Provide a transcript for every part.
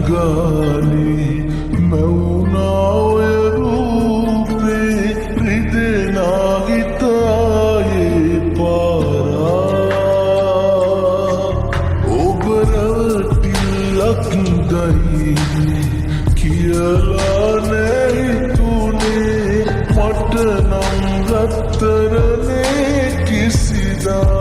ගානේ මැවුනා ඔය රූපේ රිදෙනා හිතායේ පාරා ඔබ රවටිල්ලක් ගයි කියලා නැහිතුනේ මට නම් රත්තරනේ කිසිදා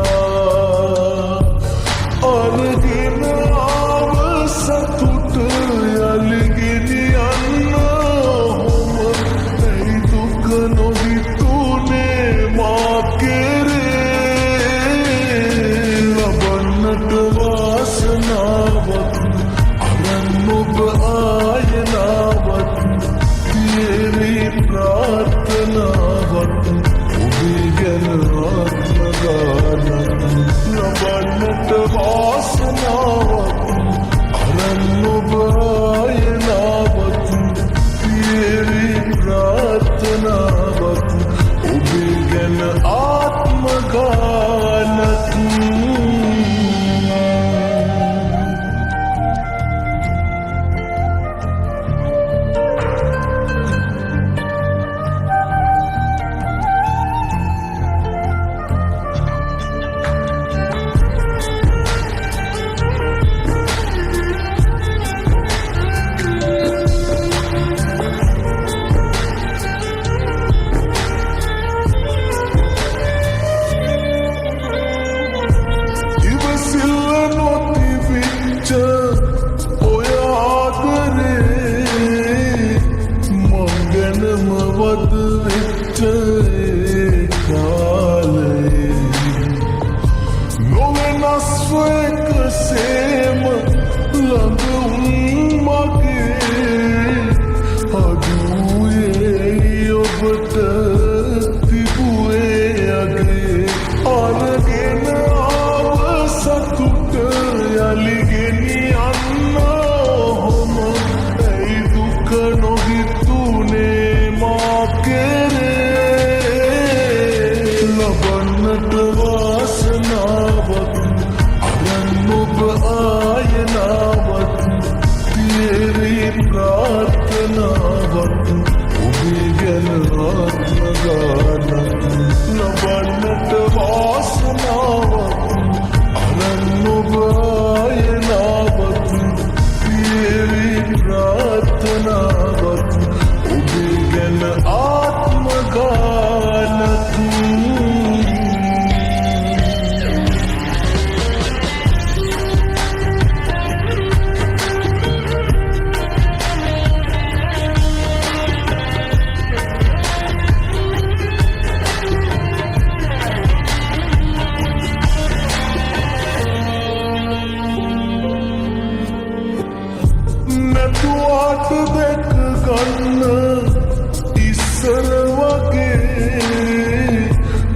අරගෙන ආව සතුට යලි ගෙනියන්න ඔහොම ඇයි දුක නොහිතුනේ මා කෙරේ ලබන්නට වාසනාවක් අරන් ඔබ ආයනාවක් තියේවි ප්‍රාර්ථනාවක් ඔබේ ගැන ආත්ම ගානක් ලබන්නට වාසනාවක් අරන් ඔබ ආයනාවක් තියේවි ප්‍රාර්ථනාවක් ඔබේ ගැන ආත්ම ගානක් ඉස්සර වගේ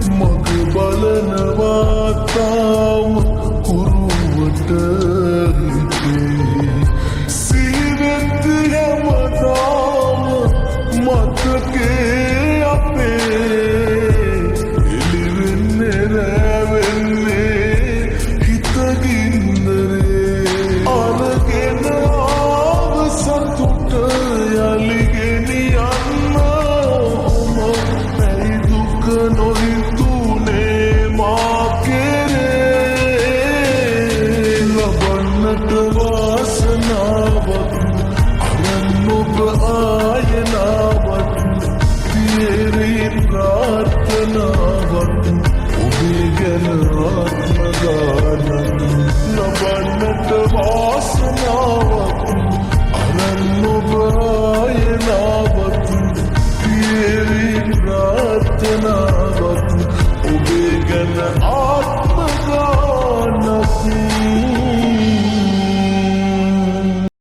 මග බලනවා තාම